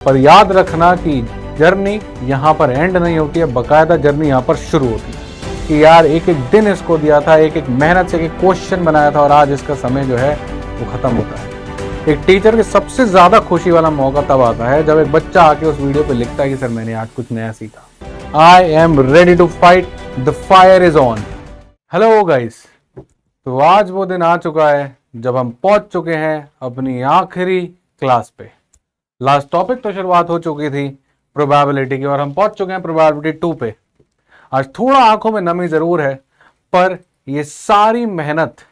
पर याद रखना कि जर्नी यहाँ पर एंड नहीं होती है, बकायदा जर्नी यहाँ पर शुरू होती है कि यार एक एक दिन इसको दिया था, एक एक मेहनत से एक क्वेश्चन बनाया था और आज इसका समय जो है वो खत्म होता है। एक टीचर के सबसे ज्यादा खुशी वाला मौका तब आता है जब एक बच्चा आके उस वीडियो पे लिखता है कि सर मैंने आज कुछ नया सीखा। I am ready to fight, the fire is on. Hello guys, तो आज वो दिन आ चुका है जब हम पहुंच चुके हैं अपनी आखिरी क्लास पे। लास्ट टॉपिक तो शुरुआत हो चुकी थी प्रोबेबिलिटी की और हम पहुंच चुके हैं प्रोबेबिलिटी 2 पे। आज थोड़ा आंखों में नमी जरूर है, पर ये सारी मेहनत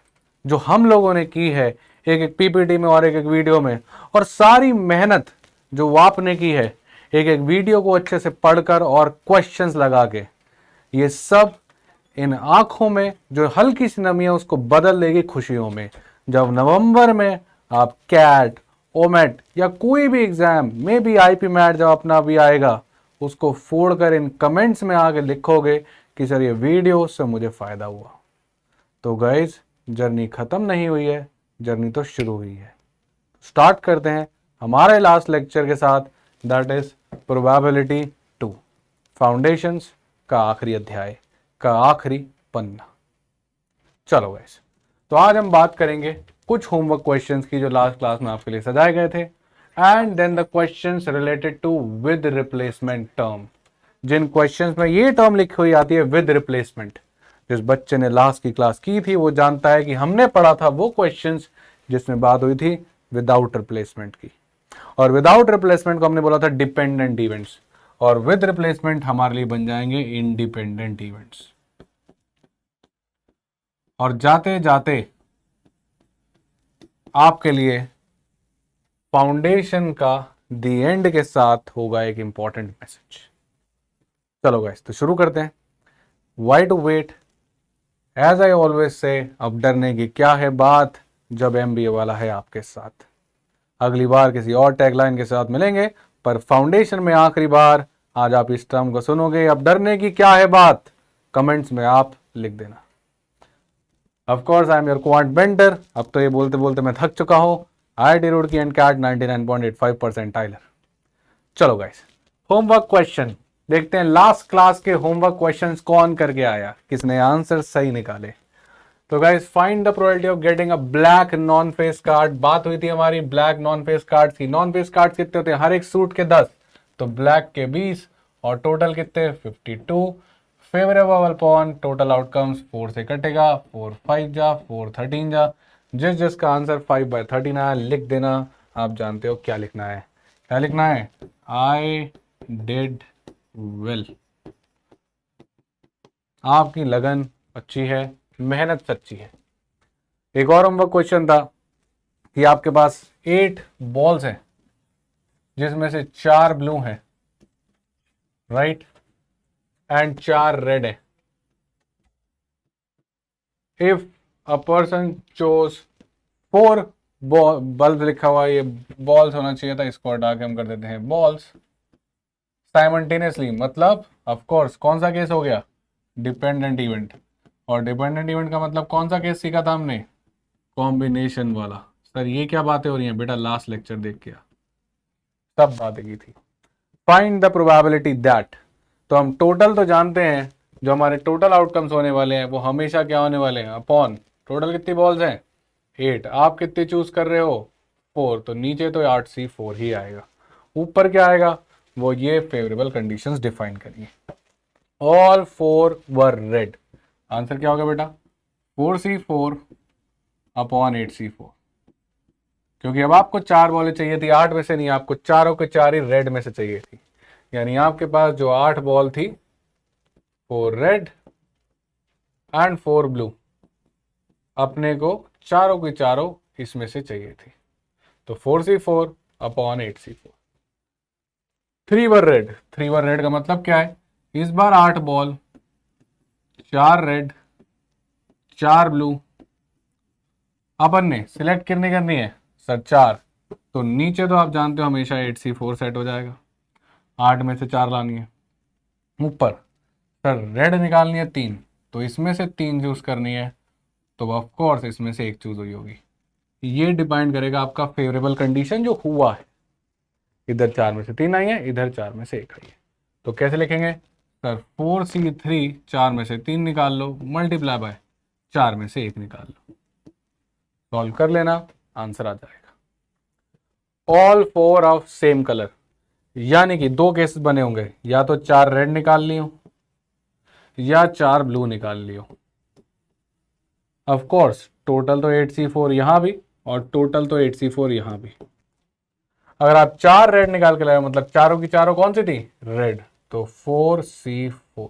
जो हम लोगों ने की है एक एक पीपीटी में और एक एक वीडियो में, और सारी मेहनत जो आपने की है एक एक वीडियो को अच्छे से पढ़कर और क्वेश्चंस लगा के, ये सब इन आंखों में जो हल्की सी नमी है उसको बदल देगी खुशियों में। जब नवंबर में आप कैट, ओमेट या कोई भी एग्जाम में भी आईपी मैट जब अपना भी आएगा, उसको फोड़कर इन कमेंट्स में आके लिखोगे कि सर ये वीडियो से मुझे फायदा हुआ। तो गाइज, जर्नी खत्म नहीं हुई है, जर्नी तो शुरू हुई है। स्टार्ट करते हैं हमारे लास्ट लेक्चर के साथ, दैट इज प्रोबेबिलिटी 2, फाउंडेशंस का आखिरी अध्याय का आखिरी पन्ना। चलो गाइस, तो आज हम बात करेंगे कुछ होमवर्क क्वेश्चंस की जो लास्ट क्लास में आपके लिए सजाए गए थे, and then the questions related to with replacement term. जिन क्वेश्चंस में ये टर्म लिखी हुई आती है विद रिप्लेसमेंट, जिस बच्चे ने लास्ट की क्लास की थी वो जानता है कि हमने पढ़ा था वो क्वेश्चंस जिसमें बात हुई थी विदाउट रिप्लेसमेंट की। और विदाउट रिप्लेसमेंट को हमने बोला था डिपेंडेंट इवेंट्स, और विद रिप्लेसमेंट हमारे लिए बन जाएंगे इंडिपेंडेंट इवेंट्स। और जाते जाते आपके लिए फाउंडेशन का दी एंड के साथ होगा एक इंपॉर्टेंट मैसेज। चलो गाइस, तो शुरू करते हैं। Why to wait, as I always say, अब डरने की क्या है बात जब एमबीए वाला है आपके साथ। अगली बार किसी और टैगलाइन के साथ मिलेंगे, पर फाउंडेशन में आखिरी बार आज आप इस टर्म को सुनोगे। अब डरने की क्या है बात कमेंट्स में आप लिख देना। Of course I am your quant banter. अब तो ये बोलते बोलते मैं थक चुका हूं। IIT रुड़की एंड कैट 99.85% टाइलर। चलो गाइस, होमवर्क क्वेश्चन देखते हैं। लास्ट क्लास के होमवर्क क्वेश्चंस कौन करके आया, किसने आंसर सही निकाले। तो guys, find the probability of getting a black non face card. बात हुई थी हमारी ब्लैक नॉन फेस कार्ड की। नॉन फेस कार्ड कितने होते हैं? हर एक सूट के 10, तो ब्लैक के 20 और टोटल कितने? 52। फेवरेबल अपॉन टोटल आउटकम्स 4 से कटेगा, 4 5 जा, 4 13 जा। जिस जिसका आंसर 5/13 आया लिख देना। आप जानते हो क्या लिखना है। क्या लिखना है? आई डिड वेल। आपकी लगन अच्छी है, मेहनत सच्ची है। एक और होमवर्क क्वेश्चन था कि आपके पास 8 बॉल्स हैं जिसमें से 4 ब्लू हैं, राइट, एंड 4 रेड है। If a person chose 4 bulb, लिखा हुआ ये बॉल्स होना चाहिए था, इसको हटा के हम कर देते हैं बॉल्स साइमल्टेनियसली। मतलब ऑफ कोर्स कौन सा केस हो गया? Dependent event. और डिपेंडेंट इवेंट का मतलब कौन सा केस सीखा था हमने? कॉम्बिनेशन वाला। सर ये क्या बातें हो रही हैं बेटा? लास्ट लेक्चर देख के सब बातें की थी। फाइंड द प्रोबेबिलिटी दैट, तो हम टोटल तो जानते हैं, जो हमारे टोटल आउटकम्स होने वाले हैं वो हमेशा क्या होने वाले हैं? अपॉन टोटल कितनी बॉल्स हैं? 8। आप कितने चूज कर रहे हो? 4, तो नीचे तो 8C4 ही आएगा। ऊपर क्या आएगा? वो ये फेवरेबल कंडीशंस डिफाइन करिए। ऑल 4 वर रेड। आंसर क्या होगा बेटा? 4C4 upon 8C4। क्योंकि अब आपको 4 बॉलें चाहिए थी, 8 में से नहीं, आपको चारों के 4 ही रेड में से चाहिए थी। यानी आपके पास जो 8 बॉल थी, 4 रेड एंड 4 ब्लू, अपने को चारों की चारों इसमें से चाहिए थी। तो 4C4 अपॉन 8C4। 3 वर रेड। 3 वर रेड का मतलब क्या है? इस बार 8 बॉल, 4 रेड, 4 ब्लू, अपन ने सिलेक्ट कितनी करनी है? सर 4। तो नीचे तो आप जानते हो हमेशा 8C4 सेट हो जाएगा। 8 में से 4 लानी है। ऊपर सर रेड निकालनी है 3, तो इसमें से 3 चूज करनी है, तो ऑफ कोर्स इसमें से एक चूज हुई होगी। ये डिपेंड करेगा आपका फेवरेबल कंडीशन जो हुआ है। इधर 4 में से 3 आई है, इधर 4 में से 1 आई है। तो कैसे लिखेंगे सर, 4C3 4 में से 3 निकाल लो, मल्टीप्लाई बाय 4 में से 1 निकाल लो, सॉल्व कर लेना, आंसर आ जाएगा। ऑल 4 ऑफ सेम कलर, यानी कि 2 केसेस बने होंगे, या तो 4 रेड निकाल लियो या 4 ब्लू निकाल लियो। ऑफ कोर्स टोटल तो 8C4 यहां भी और टोटल तो 8C4 यहां भी। अगर आप 4 रेड निकाल के लाए, मतलब चारों की चारों कौन सी थी, रेड, तो 4C4,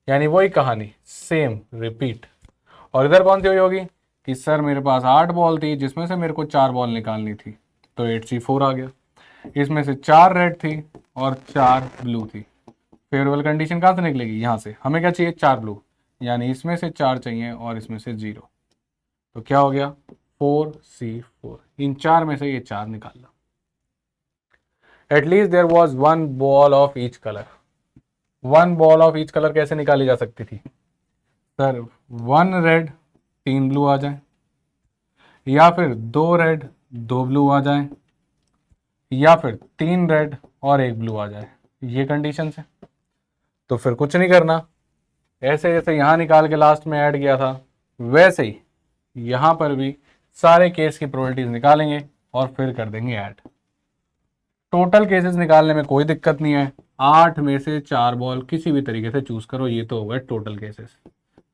यानी वही कहानी, सेम रिपीट। और इधर कौन सी हुई होगी कि सर मेरे पास 8 बॉल थी जिसमें से मेरे को 4 बॉल निकालनी थी, तो 8C4 आ गया। इसमें से 4 रेड थी और 4 ब्लू थी। फेवरेबल कंडीशन कहाँ से निकलेगी, यहाँ से। हमें क्या चाहिए, 4 ब्लू, यानी इसमें से 4 चाहिए और इसमें से 0, तो क्या हो गया 4C4। इन 4 में से ये 4 निकाल लो। At least there was 1 ball of each colour. 1 ball of each colour कैसे निकाली जा सकती थी सर, 1 रेड 3 ब्लू आ जाए, या फिर 2 रेड 2 ब्लू आ जाए, या फिर 3 रेड और 1 ब्लू आ जाए, ये कंडीशन है। तो फिर कुछ नहीं करना, ऐसे जैसे यहां निकाल के लास्ट में ऐड किया था वैसे ही यहां पर भी सारे केस की प्रोबेबिलिटीज निकालेंगे और फिर कर देंगे ऐड। टोटल केसेस निकालने में कोई दिक्कत नहीं है, 8 में से 4 बॉल किसी भी तरीके से चूज करो, ये तो हो गए टोटल केसेस।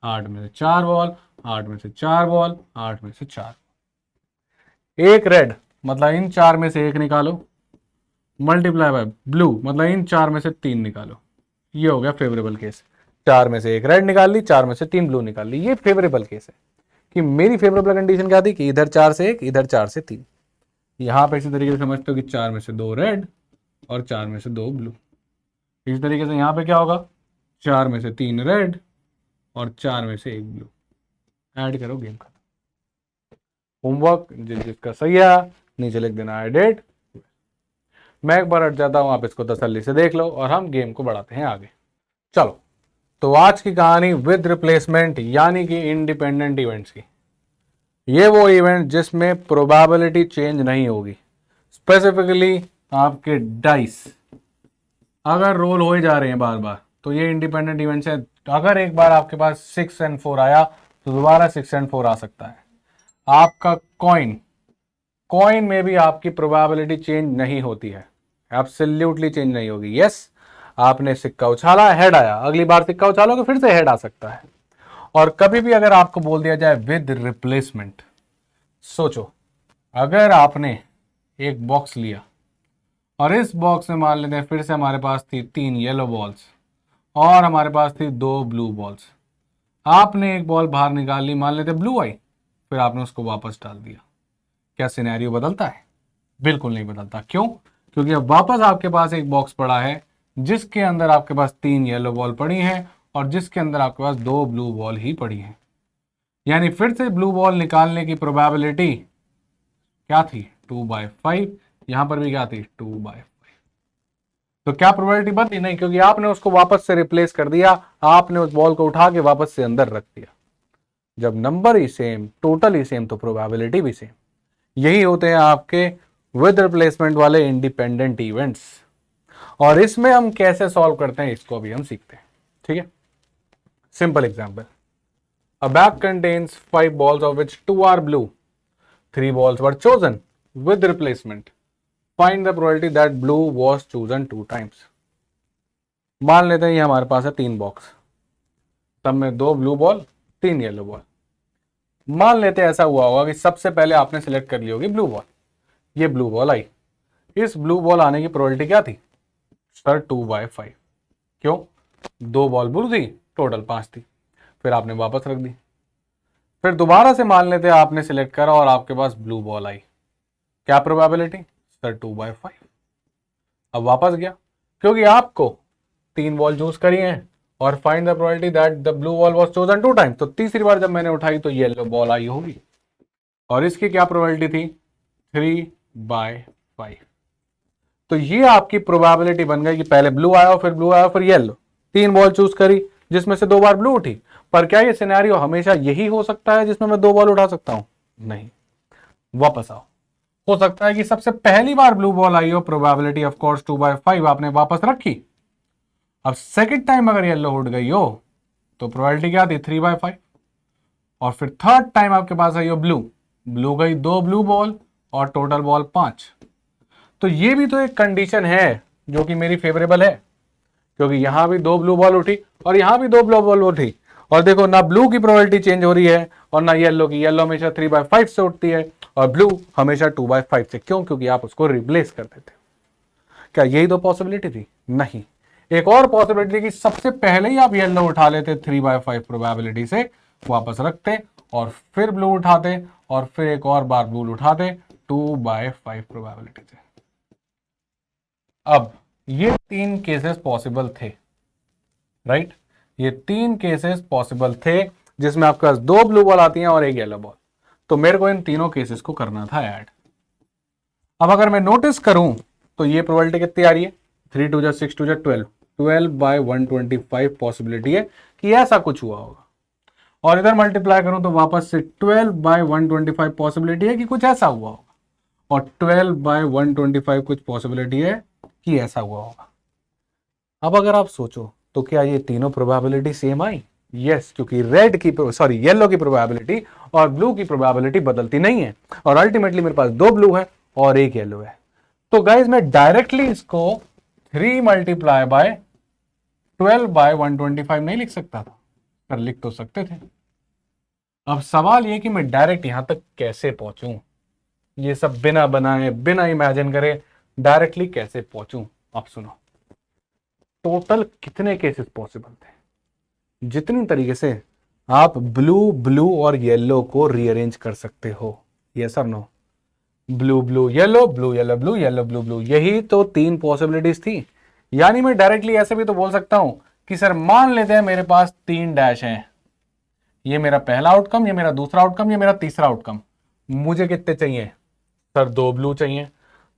8 में से 4 बॉल, 8 में से 4 बॉल, 8 में से 4, 1 रेड, मतलब इन 4 में से 1 निकालो, मल्टीप्लाई बाय ब्लू, मतलब इन 4 में से 3 निकालो, ये हो गया फेवरेबल केस। 4 में से 1 रेड निकाल ली, 4 में से 3 ब्लू निकाल ली, ये फेवरेबल केस है। कि मेरी फेवरेबल कंडीशन क्या थी कि इधर 4 से 1, इधर 4 से 3। यहां पे इसी तरीके से समझते हो कि 4 में से 2 रेड और 4 में से 2 ब्लू। इस तरीके से यहां पे क्या होगा, 4 में से 3 रेड और 4 में से 1 ब्लू। ऐड करो, गेम खत्म। होमवर्क जिसका सही है नीचे लिख देना आई डिड। मैं एक बार हट जाता हूं, आप इसको तसल्ली से देख लो और हम गेम को बढ़ाते हैं आगे। चलो, तो आज की कहानी विद रिप्लेसमेंट यानी कि इंडिपेंडेंट इवेंट्स की। ये वो इवेंट जिसमें प्रोबेबिलिटी चेंज नहीं होगी। स्पेसिफिकली आपके डाइस अगर रोल हो ही जा रहे हैं बार बार, तो ये इंडिपेंडेंट इवेंट्स है। अगर एक बार आपके पास 6 and 4 आया तो दोबारा 6 and 4 आ सकता है। आपका कॉइन में भी आपकी प्रोबेबिलिटी चेंज नहीं होती है, एब्सोल्युटली चेंज नहीं होगी। यस, आपने सिक्का उछाला, हेड आया, अगली बार सिक्का उछालोगे फिर से हेड आ सकता है। और कभी भी अगर आपको बोल दिया जाए विद रिप्लेसमेंट, सोचो अगर आपने एक बॉक्स लिया और इस बॉक्स में मान लेते हैं फिर से हमारे पास थी 3 येलो बॉल्स और हमारे पास थी 2 ब्लू बॉल्स। आपने एक बॉल बाहर निकाल ली, मान लेते ब्लू आई, फिर आपने उसको वापस डाल दिया। क्या सिनेरियो बदलता है? बिल्कुल नहीं बदलता। क्यों? क्योंकि अब वापस आपके पास एक बॉक्स पड़ा है जिसके अंदर आपके पास 3 येलो बॉल पड़ी हैं और जिसके अंदर आपके पास 2 ब्लू बॉल ही पड़ी हैं। यानी फिर से ब्लू बॉल निकालने की प्रोबेबिलिटी क्या थी, 2/5। यहां पर भी क्या थी, 2/5। तो क्या प्रोबेबिलिटी बदली? नहीं, क्योंकि आपने उसको वापस से रिप्लेस कर दिया, आपने उस बॉल को उठा के वापस से अंदर रख दिया। जब नंबर ही सेम, टोटल ही सेम, तो प्रोबेबिलिटी भी सेम। यही होते हैं आपके विद रिप्लेसमेंट वाले इंडिपेंडेंट इवेंट्स। और इसमें हम कैसे सॉल्व करते हैं इसको अभी हम सीखते हैं, ठीक है। Simple example, a bag contains 5 balls of which 2 are blue, 3 balls were chosen with replacement, find the probability that blue was chosen 2 times। मान लेते हैं ये हमारे पास है 3 बॉक्स, सब में 2 ब्लू बॉल 3 येलो बॉल। मान लेते हैं ऐसा हुआ होगा कि सबसे पहले आपने सिलेक्ट कर ली होगी ब्लू बॉल, ये ब्लू बॉल आई। इस ब्लू बॉल आने की प्रोबेबिलिटी क्या थी सर, 2/5। क्यों? 2 बॉल ब्लू थी, टोटल 5 थी, फिर आपने वापस रख दी। फिर दोबारा से मान लेते हैं आपने सिलेक्ट करा और आपके पास ब्लू बॉल आई, क्या प्रोबेबिलिटी सर, 2/5। अब वापस गया क्योंकि आपको 3 बॉल चूज करी हैं और find the probability that the blue ball was chosen 2 times, तो तीसरी बार जब मैंने उठाई तो येलो बॉल आई होगी और इसकी क्या प्रोबेबिलिटी थी, 3/5। तो ये आपकी प्रोबेबिलिटी बन गई कि पहले ब्लू आया फिर ब्लू आया फिर येलो, 3 बॉल चूज करी जिसमें से 2 बार ब्लू उठी। पर क्या ये सिनेरियो हमेशा यही हो सकता है जिसमें मैं 2 बॉल उठा सकता हूं? नहीं। वापस आओ, हो सकता है कि सबसे पहली बार ब्लू बॉल आई हो, प्रोबेबिलिटी ऑफ कोर्स 2/5 आपने वापस रखी। अब सेकंड टाइम अगर येलो उठ गई हो तो प्रोबेबिलिटी क्या थी, 3/5। और फिर थर्ड टाइम आपके पास आई हो ब्लू, ब्लू गई 2 ब्लू बॉल और टोटल बॉल 5। तो ये भी तो एक कंडीशन है जो कि मेरी फेवरेबल है, क्योंकि यहां भी 2 ब्लू बॉल उठी और यहां भी 2 ब्लू बॉल उठी। और देखो ना ब्लू की प्रोबेबिलिटी चेंज हो रही है और ना येलो की। येलो हमेशा 3/5 से उठती है और ब्लू हमेशा 2/5 से। क्यों? क्योंकि आप उसको रिप्लेस कर देते। क्या यही तो पॉसिबिलिटी थी? नहीं, एक और पॉसिबिलिटी कि सबसे पहले ही आप येलो उठा लेते 3/5 प्रोबेबिलिटी से, वापस रखते और फिर ब्लू उठाते और फिर एक और बार ब्लू उठाते 2/5 प्रोबेबिलिटी से। अब ये 3 केसेस पॉसिबल थे, राइट? ये 3 केसेस पॉसिबल थे जिसमें आपके पास 2 ब्लू बॉल आती हैं और एक येलो बॉल। तो मेरे को इन तीनों केसेस को करना था ऐड। अब अगर मैं नोटिस करूं तो ये प्रोबेबिलिटी कितनी आ रही है, 3 2 6 2 12, 12/125 पॉसिबिलिटी है कि ऐसा कुछ हुआ होगा। और इधर मल्टीप्लाई करूं तो वापस से 12/125 पॉसिबिलिटी है कि कुछ ऐसा हुआ होगा, और 12/125 कुछ पॉसिबिलिटी है कि ऐसा हुआ होगा। अब अगर आप सोचो तो क्या ये तीनों प्रोबेबिलिटी सेम आई? यस, क्योंकि येलो की प्रोबेबिलिटी और ब्लू की प्रोबेबिलिटी बदलती नहीं है, और अल्टीमेटली मेरे पास 2 ब्लू है और एक येलो है। तो गाइज मैं डायरेक्टली इसको 3 मल्टीप्लाई बाय 12/125 नहीं लिख सकता था, पर लिख तो सकते थे। अब सवाल ये कि मैं डायरेक्ट यहां तक कैसे पहुंचूं, ये सब बिना बनाए बिना इमेजिन करे डायरेक्टली कैसे पहुंचूं। आप सुनो, टोटल कितने केसेस पॉसिबल थे, जितनी तरीके से आप ब्लू ब्लू और येलो को रीअरेंज कर सकते हो। यस और no? Blue blue yellow, blue yellow blue, yellow blue blue, यही तो 3 पॉसिबिलिटीज थी। यानी मैं डायरेक्टली ऐसे भी तो बोल सकता हूं कि सर मान लेते हैं मेरे पास 3 डैश हैं, ये मेरा पहला आउटकम, ये मेरा दूसरा आउटकम, ये मेरा तीसरा आउटकम। मुझे कितने चाहिए सर? 2 ब्लू चाहिए।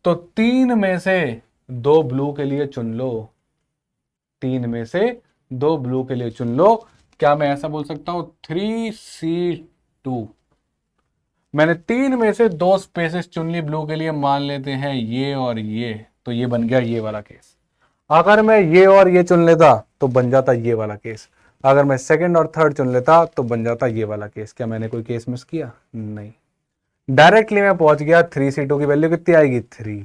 तो 3 में से 2 ब्लू के लिए चुन लो, 3 में से 2 ब्लू के लिए चुन लो। क्या मैं ऐसा बोल सकता हूं 3C2? मैंने 3 में से 2 स्पेसेस चुन ली ब्लू के लिए, मान लेते हैं ये और ये, तो ये बन गया ये वाला केस। अगर मैं ये और ये चुन लेता तो बन जाता ये वाला केस। अगर मैं सेकंड और थर्ड चुन लेता तो बन जाता ये वाला केस। क्या मैंने कोई केस मिस किया? नहीं, डायरेक्टली मैं पहुंच गया 3C2 की वैल्यू कितनी आएगी? 3।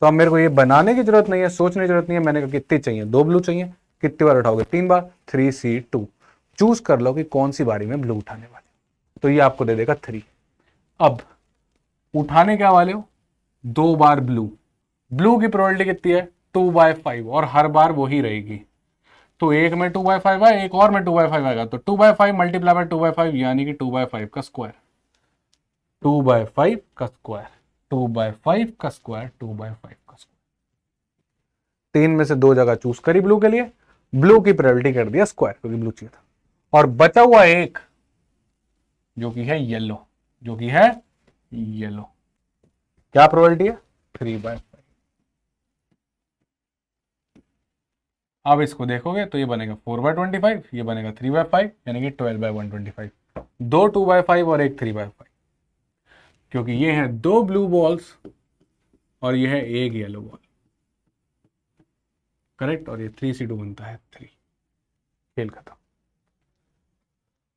तो अब मेरे को ये बनाने की जरूरत नहीं है, सोचने की जरूरत नहीं है। मैंने कहा कितनी चाहिए? 2 ब्लू चाहिए। कितनी बार उठाओगे? 3 बार। 3C2 चूज कर लो कि कौन सी बारी में ब्लू उठाने वाले, तो ये आपको दे देगा 3। अब उठाने क्या वाले हो? 2 बार ब्लू। ब्लू की प्रोबेबिलिटी कितनी है? 2/5, और हर बार वही रहेगी। तो एक में 2/5 है, एक और में 2/5 आएगा, तो 2/5 मल्टीप्लाई बाय 2/5 यानी कि 2/5 का स्क्वायर, 2/5 का स्क्वायर, 2/5 का स्क्वायर, 2/5 का स्क्वायर। 3 में से 2 जगह चूज करी ब्लू के लिए, ब्लू की प्रोबेबिलिटी कर दिया स्क्वायर क्योंकि ब्लू चाहिए था, और बचा हुआ एक जो कि है येलो, जो कि है येलो। क्या प्रोबेबिलिटी है? 3/5। अब इसको देखोगे तो ये बनेगा 4/25, ये बनेगा 3/5, यानी कि 12/125। 2 2/5 और एक 3/5, क्योंकि ये है 2 ब्लू बॉल्स और ये है एक येलो बॉल, करेक्ट। और ये 3C2 बनता है 3। खेल खत्म।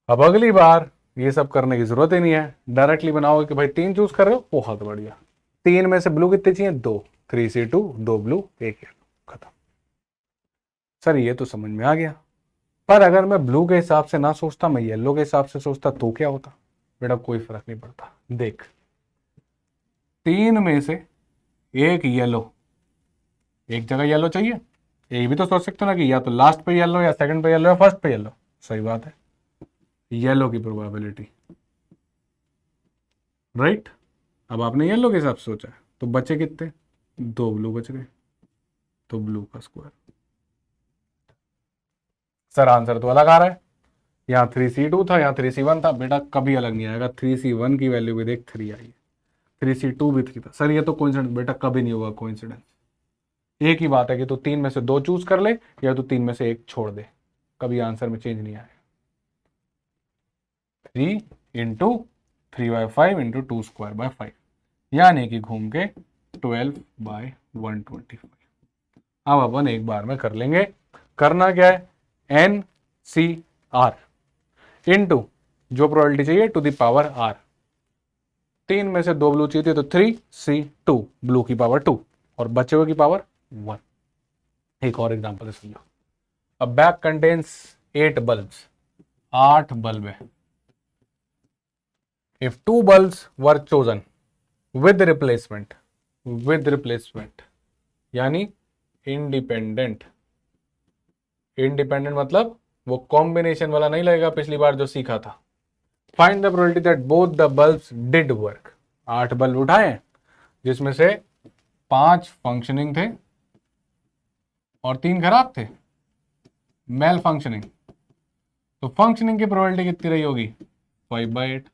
अब अगली बार ये सब करने की जरूरत ही नहीं है, डायरेक्टली बनाओगे कि भाई 3 चूज कर रहे हो, बहुत बढ़िया। 3 में से ब्लू कितने चाहिए? 2। 3C2, 2 ब्लू, एक येलो, खत्म। सर ये तो समझ में आ गया, पर अगर मैं ब्लू के हिसाब से ना सोचता, मैं येलो के हिसाब से सोचता, तो क्या होता? बेटा कोई फर्क नहीं पड़ता। देख, 3 में से एक येलो, एक जगह येलो चाहिए। ये भी तो सोच सकते हो ना कि या तो लास्ट पे येलो, या सेकंड पे येलो, या फर्स्ट पे येलो। सही बात है, येलो की प्रोबेबिलिटी, राइट। अब आपने येलो के हिसाब से सोचा है, तो बचे कितने? 2 ब्लू बच गए, तो ब्लू का स्क्वायर। सर आंसर तो अलग आ रहा है, यहाँ 3C2 था, यहाँ 3C1 था। बेटा कभी अलग नहीं आएगा। 3C1 की वैल्यू भी देख 3 आई है, 3C2 भी 3 था। सर ये तो कोइंसिडेंस, बेटा कभी नहीं होगा कोइंसिडेंस। एक ही बात है कि तू 3 में से 2 चूज कर ले, या तू 3 में से 1 छोड़ दे, कभी आंसर में चेंज नहीं आएगा। 3 × 3/5 × 2 स्क्वायर बाय 5, यानी कि घूम के 12/125। अब अपन एक बार में कर लेंगे। करना क्या है, NCR इनटू जो प्रोबेबिलिटी चाहिए टू द पावर R। 3 में से 2 ब्लू चाहिए तो 3C2 ब्लू की पावर 2 और बचे हुए की पावर 1। एक और एग्जांपल समझो। A bag contains 8 bulbs, 8 bulb है। If 2 bulbs were chosen with replacement यानी इंडिपेंडेंट मतलब वो कॉम्बिनेशन वाला नहीं लगेगा पिछली बार जो सीखा था। Find the probability that both the bulbs did work. 8 bulb उठाए जिसमें से 5 फंक्शनिंग थे और 3 खराब थे, मेल फंक्शनिंग। तो फंक्शनिंग की प्रोबेबिलिटी कितनी रही होगी, 5/8।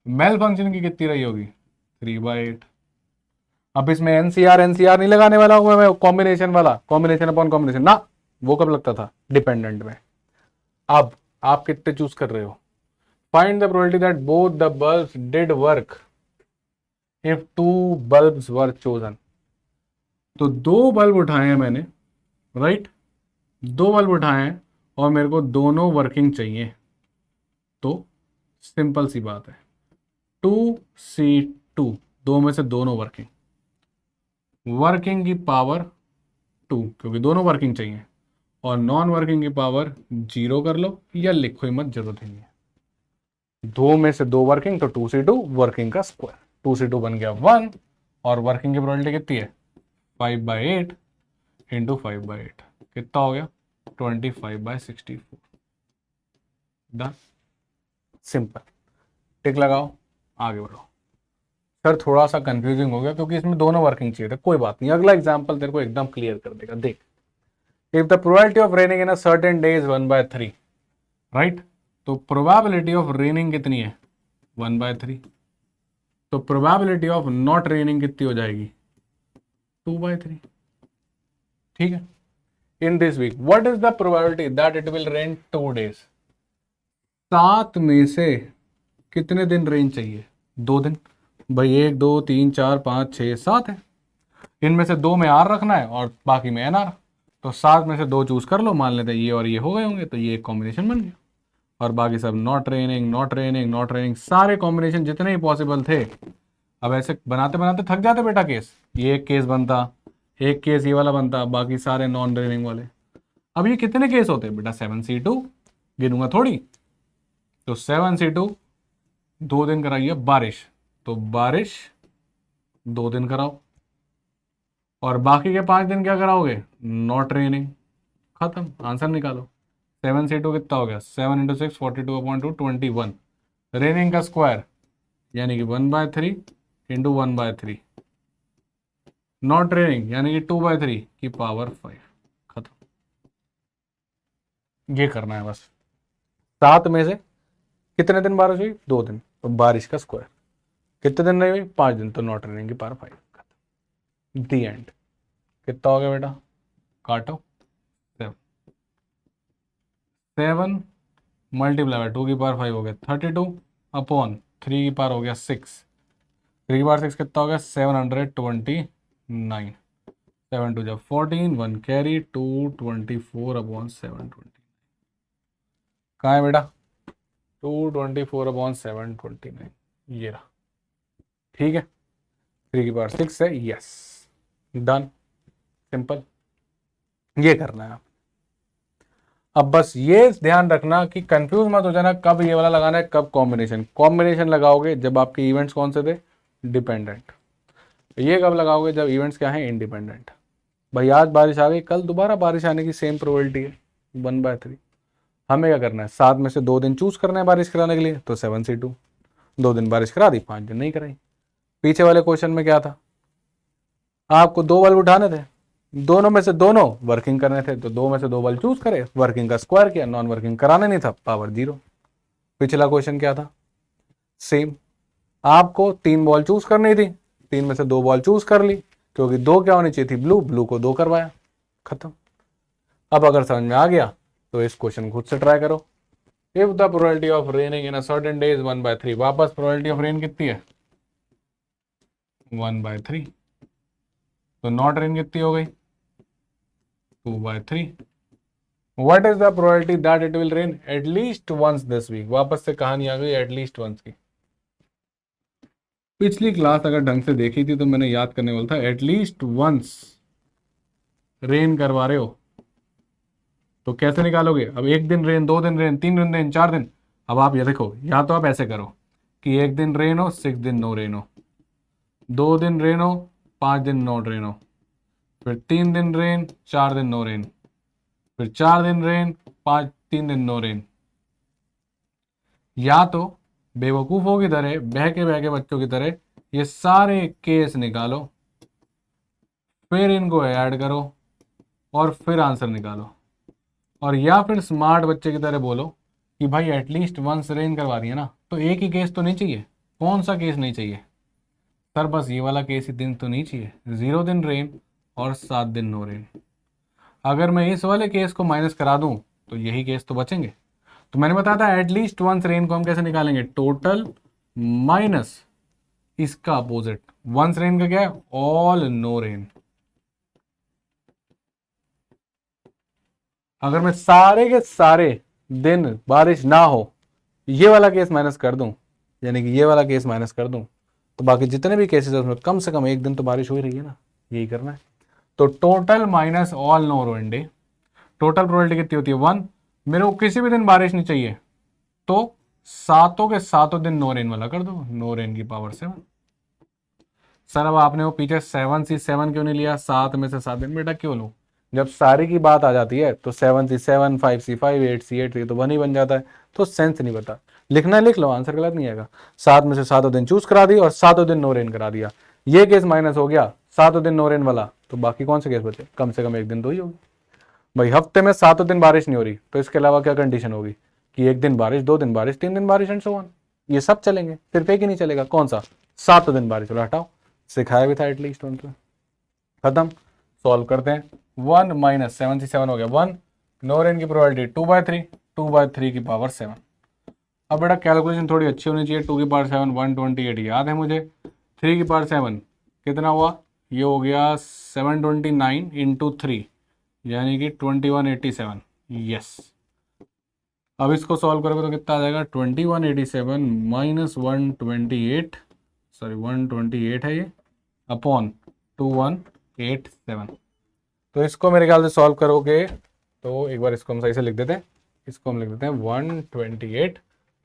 मेल फंक्शनिंग की कितनी रही होगी, 3/8। अब इसमें एनसीआर नहीं लगाने वाला हूं मैं, कॉम्बिनेशन वाला, कॉम्बिनेशन अपॉन कॉम्बिनेशन ना, वो कब लगता था, डिपेंडेंट में। अब आप कितने चूज कर रहे हो। Find the probability that both the bulbs did work if 2 bulbs were chosen. तो 2 बल्ब उठाए हैं मैंने, राइट, 2 बल्ब उठाए हैं और मेरे को दोनों वर्किंग चाहिए। तो सिंपल सी बात है, 2C2, 2 में से दोनों वर्किंग, वर्किंग की पावर 2 क्योंकि दोनों वर्किंग चाहिए, और नॉन वर्किंग की पावर 0 कर लो या लिखो ही मत, जरूरत ही नहीं है। 2 में से 2 वर्किंग तो 2C2 वर्किंग का स्क्वायर, 2C2 बन गया 1 और वर्किंग की प्रोबेबिलिटी कितनी है, 5/8 इंटू 5/8 कितना हो गया, 25/64। Done, simple. टिक लगाओ, आगे बढ़ो। सर थोड़ा सा कंफ्यूजिंग हो गया क्योंकि इसमें दोनों वर्किंग चाहिए थे, कोई बात नहीं, अगला एग्जांपल तेरे को एकदम क्लियर कर देगा। देख, if the probability of raining in a certain day is 1/3, right, तो प्रोबेबिलिटी ऑफ रेनिंग कितनी है, 1/3। तो प्रोबेबिलिटी ऑफ नॉट रेनिंग कितनी हो जाएगी, 2/3। ठीक है। In this week what is the probability that it will rain 2 days। 7 में से कितने दिन रेन चाहिए, 2 दिन। भाई 1 2 3 4 5 6 7 है, इनमें से 2 में आर रखना है और बाकी में एनआर। तो 7 में से 2 चूज कर लो, मान लेते हैं ये और ये हो गए होंगे, तो ये एक कॉम्बिनेशन बन गया। और बाकी सब नॉट रेनिंग, सारे कॉम्बिनेशन जितने ही पॉसिबल थे। अब ऐसे बनाते बनाते थक जाते बेटा केस, ये एक केस बनता, एक केस ये वाला बनता, बाकी सारे नॉन रेनिंग वाले। अब ये कितने केस होते बेटा, 7C2 गिनूंगा थोड़ी। तो 7C2 2 दिन कराइए बारिश, तो बारिश 2 दिन कराओ, और बाकी के 5 दिन क्या कराओगे, नॉट रेनिंग। खत्म, आंसर निकालो। 7C2 कितना हो गया, 7 × 6 42/2 21। रेनिंग का स्क्वायर यानी कि 1/3 इंटू 1/3। नॉट रेनिंग यानी कि 2/3 की पावर 5। खत्म, ये करना है बस। 7 में से कितने दिन बारिश हुई, 2 दिन, तो बारिश का स्क्वायर। कितने दिन नहीं हुई, 5 दिन, तो नॉट रेनिंग की पावर 5। खत्म, दी एंड। कितना हो गया बेटा, काटो। 7 मल्टीप्लाई बाय 2 की पावर 5 हो गया 32 अपॉन 3 की पावर हो गया 6। 3 की पावर 6 कितना हो गया, 729। 7 2 जब 14, 1 कैरी, 224/729। कहाँ है बेटा, 224/729, ये रहा। ठीक है, 3 की पावर 6 है, यस, डन, सिंपल। ये करना है आप। अब बस ये ध्यान रखना कि कंफ्यूज मत हो जाना, कब ये वाला लगाना है, कब कॉम्बिनेशन लगाओगे जब आपके इवेंट्स कौन से थे, डिपेंडेंट। ये कब लगाओगे, जब इवेंट्स क्या है, इंडिपेंडेंट। भाई आज बारिश आ गई, कल दोबारा बारिश आने की सेम प्रोबेबिलिटी है, 1/3। हमें क्या करना है, 7 में से 2 दिन चूज करना है बारिश कराने के लिए, तो 7C2 2 दिन बारिश करा दी, 5 दिन नहीं कराई। पीछे वाले क्वेश्चन में क्या था, आपको 2 बल्ब उठाने थे, दोनों में से दोनों वर्किंग करने थे, तो 2 में से 2 बल्ब चूज करे, वर्किंग का स्क्वायर किया, नॉन वर्किंग कराने नहीं था, पावर 0। पिछला क्वेश्चन क्या था, सेम, आपको 3 बॉल चूज करनी थी, 3 में से 2 बॉल चूज कर ली, क्योंकि 2 क्या होनी चाहिए थी, ब्लू को 2 करवाया, खत्म। अब अगर समझ में आ गया तो इस क्वेश्चन खुद से ट्राई करो। If the probability of raining in a certain day is 1/3, वापस प्रोबेबिलिटी ऑफ रेन कितनी है, 1/3। तो नॉट रेन कितनी हो गई? 2/3। What is the probability that it will rain at least once this week? वापस से कहानी आ गई एटलीस्ट वंस की। पिछली क्लास अगर ढंग से देखी थी तो मैंने याद करने वाला था, एटलीस्ट वंस रेन करवा रहे हो तो कैसे निकालोगे? अब 1 दिन रेन, 2 दिन रेन, 3 दिन रेन, 4 दिन। अब आप ये देखो, या तो आप ऐसे करो कि 1 दिन रेन हो, 6 दिन नो रेन हो, 2 दिन रेन हो, 5 दिन नो रेन हो, फिर 3 दिन रेन, 4 दिन नो रेन, फिर 4 दिन रेन, 3 दिन नो रेन। या तो बेवकूफ़ों की तरह, बहके बच्चों की तरह ये सारे केस निकालो, फिर इनको ऐड करो और फिर आंसर निकालो। और या फिर स्मार्ट बच्चे की तरह बोलो कि भाई एटलीस्ट वंस रेन करवा रही है ना, तो एक ही केस तो नहीं चाहिए। कौन सा केस नहीं चाहिए सर? बस ये वाला केस ही दिन तो नहीं चाहिए, 0 दिन रेन और 7 दिन नो रेन। अगर मैं इस वाले केस को माइनस करा दूं तो यही केस तो बचेंगे। तो मैंने बताया था एटलीस्ट वंस रेन को हम कैसे निकालेंगे? टोटल माइनस इसका अपोजिट। वंस रेन का क्या है? All know rain. अगर मैं सारे के सारे दिन बारिश ना हो ये वाला केस माइनस कर दूं, यानी कि ये वाला केस माइनस कर दूं, तो बाकी जितने भी केसेस है उसमें कम से कम 1 दिन तो बारिश हो ही रही है ना, यही करना है। तो total minus all know rain day, total probability कितनी होती है? 1। मेरे को किसी भी दिन बारिश नहीं चाहिए तो सातों के सातों दिन नो रेन वाला कर दो, नो रेन की पावर 7। सर अब आपने वो पीछे 7C7 क्यों नहीं लिया? 7 में से 7 दिन बेटा क्यों लूँ? जब सारी की बात आ जाती है तो 7C7, 5C5, 8C8 ये तो 1 ही बन जाता है, तो सेंस नहीं बता। लिखना है लिख लो, आंसर गलत नहीं आएगा। 7 में से 7 दिन चूज करा दी और 7 दिन नो रेन करा दिया, ये केस माइनस हो गया, 7 दिन नो रेन वाला। तो बाकी कौन से केस बचे? कम से कम 1 दिन तो ही होगी भाई। हफ्ते में 7 दिन बारिश नहीं हो रही तो इसके अलावा क्या कंडीशन होगी कि 1 दिन बारिश, 2 दिन बारिश, 3 दिन बारिश एंड सो ऑन, ये सब चलेंगे, सिर्फ एक ही नहीं चलेगा। कौन सा? 7 दिन बारिश वाला हटाओ, सिखाया भी था एटलीस्ट उनको। खत्म। सॉल्व करते हैं। 1 माइनस 7C7 हो गया 1, नो रेन की प्रोबेबिलिटी 2/3, 2/3 की पावर 7। अब बेटा कैलकुलेशन थोड़ी अच्छी होनी चाहिए। 2 की पावर 7 128 याद है मुझे, 3 की पावर 7 कितना हुआ? ये हो गया 729 इंटू 3 यानी कि 2187। यस। अब इसको सॉल्व करोगे तो कितना आ जाएगा? 2187 माइनस 128, सॉरी 128 है ये, अपॉन 2187। तो इसको मेरे ख्याल से सॉल्व करोगे तो एक बार इसको हम सही से लिख देते हैं। इसको हम लिख देते हैं 128।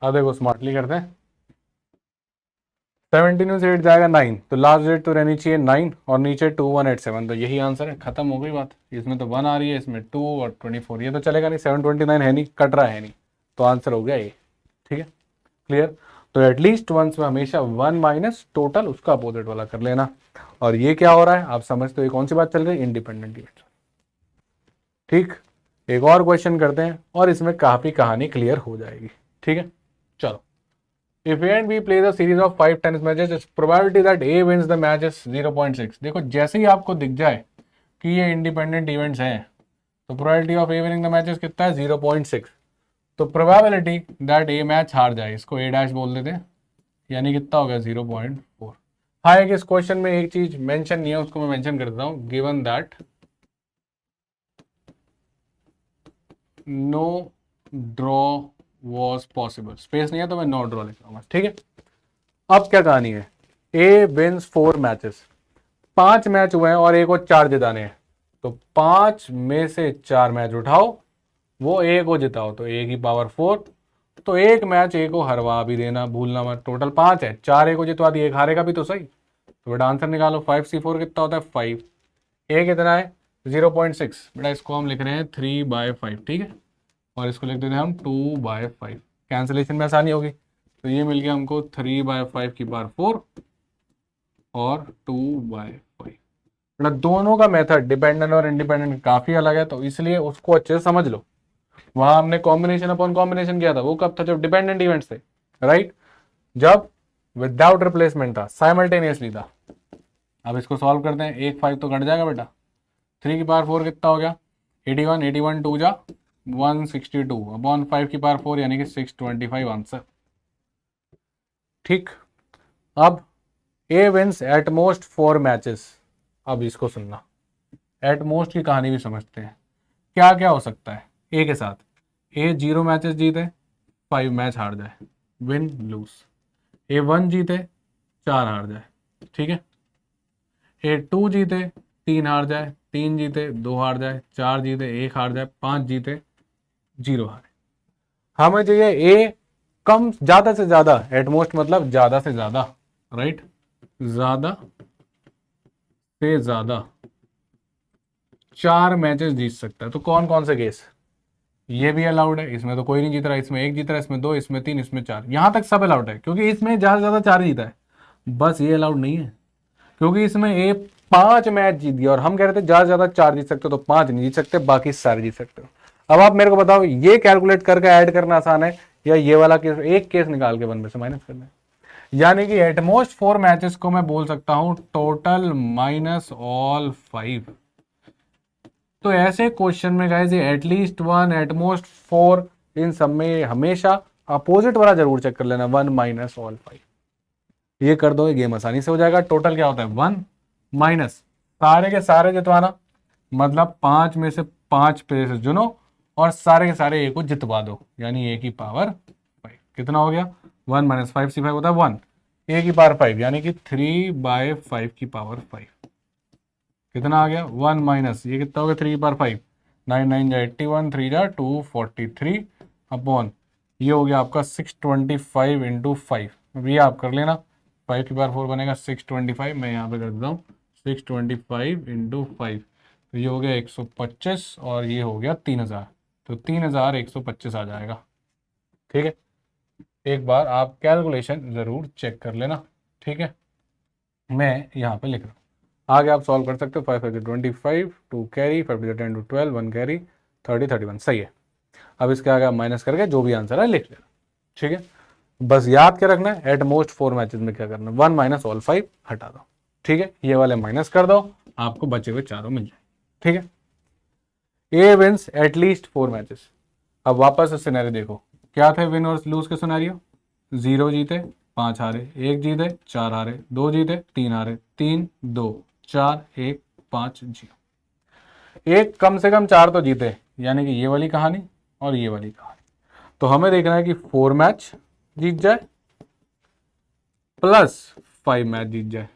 अब देखो स्मार्टली करते हैं। 17 से 8 जाएगा 9, तो लास्ट डेट तो रहनी चाहिए 9 और नीचे 2187, तो यही आंसर है। खत्म हो गई बात। इसमें तो 1 आ रही है, इसमें 2 और 24, ये तो चलेगा नहीं। 729 है नहीं, कट रहा है नहीं, तो आंसर हो गया ये। ठीक है, क्लियर। तो एटलीस्ट वंस में हमेशा 1 माइनस टोटल उसका अपोजिट वाला कर लेना। और ये क्या हो रहा है आप समझते हो? ये कौन सी बात चल रही है? Independent event. ठीक, एक और क्वेश्चन करते हैं और इसमें काफी कहानी क्लियर हो जाएगी। ठीक है, चलो। If A and B plays a series of 5 tennis matches, its probability that A wins the match is 0.6। देखो जैसे ही आपको दिख जाए कि ये इंडिपेंडेंट इवेंट्स हैं तो probability of A winning the matches कितना है? 0.6। तो प्रोबेबिलिटी दैट A मैच हार जाए, इसको A डैश बोल देते हैं, यानी कितना हो गया? 0.4। हाँ, एक इस क्वेश्चन में एक चीज मेंशन नहीं है, उसको मैं मेंशन कर देता हूँ। Given that no draw was possible, space नहीं है तो मैं नो ड्रॉ लिख रहा हूँ। ठीक है, अब क्या कहानी है? ए विंस 4 मैचेस, 5 मैच हुए हैं और ए को 4 जिताने हैं, तो 5 में से 4 मैच उठाओ, वो ए को जिताओ, तो ए की पावर 4। तो एक मैच ए को हरवा भी देना, भूलना मत। टोटल 5 है, 4 ए को जितवा दिए, एक हारेगा भी तो सही। तो बेटा आंसर निकालो। 5C4 कितना होता है? 5। ए कितना है? 0.6। बेटा इसको हम लिख रहे हैं 3/5। ठीक है, और इसको लिख देते हैं हम 2/5। कैंसिलेशन में आसानी होगी, तो ये मिल गया हमको 3/5 की पावर 4 और 2/5। बेटा दोनों का मेथड डिपेंडेंट और इंडिपेंडेंट काफी अलग है, तो इसलिए उसको अच्छे से समझ लो। वहां हमने कॉम्बिनेशन अपॉन कॉम्बिनेशन किया था, वो कब था? जब डिपेंडेंट इवेंट्स थे, राइट, जब विदाउट रिप्लेसमेंट था, साइमल्टेनियसली था। अब इसको सॉल्व करते हैं। 1 5 तो कट जाएगा बेटा। 3 की पावर 4 कितना हो गया? 81, 81 2 जा 162 अपॉन 5 की पावर 4 यानी कि 625 आंसर। ठीक, अब ए विंस एट मोस्ट 4 मैचेस। अब इसको सुनना, एट मोस्ट की कहानी भी समझते हैं। क्या क्या हो सकता है ए के साथ? ए 0 मैचेस जीते, 5 मैच हार जाए, विन लूज। ए 1 जीते, 4 हार जाए, ठीक है। ए 2 जीते, 3 हार जाए, 3 जीते, 2 हार जाए, 4 जीते, 1 हार जाए, 5 जीते, 0 हारे। हमें चाहिए ए कम, ज्यादा से ज्यादा, एटमोस्ट मतलब ज्यादा से ज्यादा, राइट, ज्यादा से ज्यादा 4 मैचेस जीत सकता है। तो कौन कौन से केस? ये भी अलाउड है, इसमें तो कोई नहीं जीत रहा, इसमें 1 जीत रहा है, इसमें 2, इसमें 3, इसमें 4, यहां तक सब अलाउड है, क्योंकि इसमें ज्यादा से ज्यादा 4 जीता है। बस ये अलाउड नहीं है, क्योंकि इसमें ए 5 मैच जीत गया और हम कह रहे थे ज्यादा से ज्यादा 4 जीत सकते हो, तो 5 नहीं जीत सकते, बाकी सारे जीत सकते हो। अब आप मेरे को बताओ, ये कैलकुलेट करके ऐड करना आसान है या ये वाला केस, एक केस निकाल के 1 में से माइनस करना है? यानी कि एटमोस्ट 4 मैचेस को मैं बोल सकता हूं टोटल माइनस ऑल 5। तो ऐसे क्वेश्चन में गाइस ये एटलीस्ट 1, एटमोस्ट 4, इन सब में हमेशा अपोजिट वाला जरूर चेक कर लेना, 1 माइनस ऑल 5। ये कर दो, गेम आसानी से हो जाएगा। टोटल क्या होता है? 1 माइनस सारे के सारे जितवाना, मतलब 5 में से 5 प्लेसेस चुनो और सारे के सारे ए को जितवा दो, यानी ए की पावर 5। कितना हो गया? 1 माइनस 5 सी 5 होता है 1, ए की पावर 5 यानी कि 3/5 की पावर 5। कितना आ गया? 1 माइनस ये कितना हो गया? 3 की पावर 5, 9 9 जा 81, 3 जा 243 अपॉन ये हो गया आपका 625 इंटू 5। अब ये आप कर लेना, 5 की पावर 4 बनेगा 625, मैं यहाँ पे कर देता हूँ 625 इंटू 5, तो ये हो गया 125 और ये हो गया 3000, तो 3125 आ जाएगा। ठीक है, एक बार आप कैलकुलेशन ज़रूर चेक कर लेना, ठीक है। मैं यहाँ पे लिख रहा हूँ, आगे आप सॉल्व कर सकते हो। 5 5 25, 2 कैरी, 5 10 to 12, 1 कैरी, 30 31, सही है। अब इसके आगे आप माइनस करके जो भी आंसर है लिख लेना, ठीक है। बस याद क्या रखना है, एट मोस्ट 4 मैचेस में क्या करना है? 1 माइनस ऑल 5 हटा दो, ठीक है। ये वाले माइनस कर दो, आपको बचे हुए चारों मिल जाए, ठीक है। ए विंस एटलीस्ट 4 मैचेस। अब वापस से सिनेरियो देखो, क्या थे विन और लूज के सिनेरियो? 0 जीते, 5 हारे, 1 जीते, 4 हारे, 2 जीते, 3 हारे, 3 2 4 1 5 0। एक कम से कम 4 तो जीते, यानी कि ये वाली कहानी और ये वाली कहानी। तो हमें देखना है कि 4 मैच जीत जाए प्लस 5 मैच जीत जाए।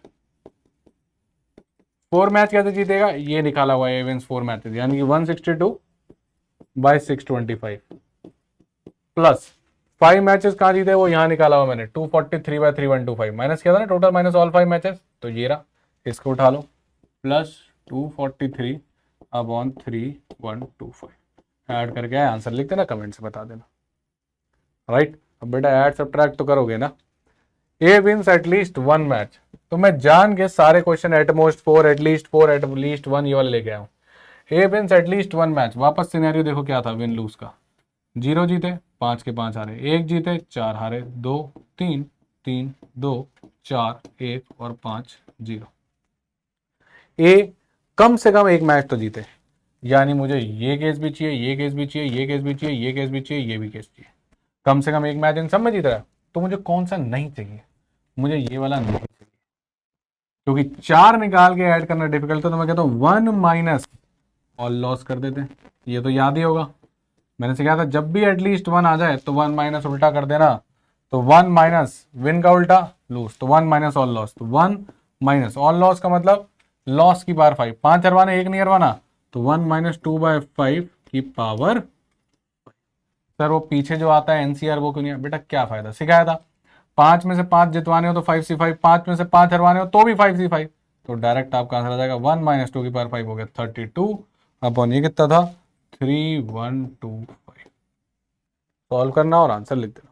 4 मैच कैसे जीतेगा? ये निकाला हुआ है, विंस 4 मैचेस, यानी कि 162/625 प्लस 5 मैचेस कहाँ जीते वो यहाँ निकाला हुआ मैंने, 243/3125 माइनस किया था ना टोटल माइनस ऑल 5 मैचेस, तो ये रहा, इसको उठा लो, प्लस 243/3125 ऐड करके आंसर लिख देना, कमेंट से बता देना, राइट। अब बेटा ऐड सब्ट्रैक्ट तो करोगे ना। ए विंस एटलीस्ट 1 मैच, तो मैं जान के सारे क्वेश्चन एटमोस्ट 4, एटलीस्ट 4, एटलीस्ट 1 ये वाले लेके आया हूँ। ए विंस एटलीस्ट 1 मैच, वापस सिनेरियो देखो क्या था विन लूज का। 0 जीते, 5 के 5 हारे, 1 जीते, 4 हारे, 2 3 3 2 4 1 और 5 0। ए कम से कम 1 मैच तो जीते, यानी मुझे ये केस भी चाहिए, ये केस भी चाहिए, ये केस भी चाहिए, ये केस भी चाहिए, ये भी केस चाहिए। कम से कम 1 मैच इन सब में जीत रहा है, तो मुझे कौन सा नहीं चाहिए? मुझे ये वाला नहीं चाहिए, क्योंकि 4 निकाल के ऐड करना डिफिकल्ट है। तो मैं कहता हूँ 1 माइनस ऑल लॉस कर देते हैं, ये तो याद ही होगा, मैंने सिखाया था जब भी एटलीस्ट 1 आ जाए तो 1 माइनस उल्टा कर देना, तो 1 माइनस विन का उल्टा लूज, तो 1 माइनस ऑल लॉस, तो 1 माइनस ऑल लॉस का मतलब लॉस की पावर 5, 5 हरवाना 1 नहीं हरवाना, तो 1 माइनस 2/5 की पावर। सर वो पीछे जो आता है एनसीआर वो क्यों नहीं है? बेटा क्या फायदा, सिखाया था 5 में से 5 जितवाने हो तो 5C5, 5 में से 5 हरवाने हो तो भी 5C5, तो डायरेक्ट आपका आंसर आ जाएगा 1 माइनस 2 की पावर 5 हो गया 32 अपॉन ये कितना था 3125। सॉल्व करना और आंसर लिख देना।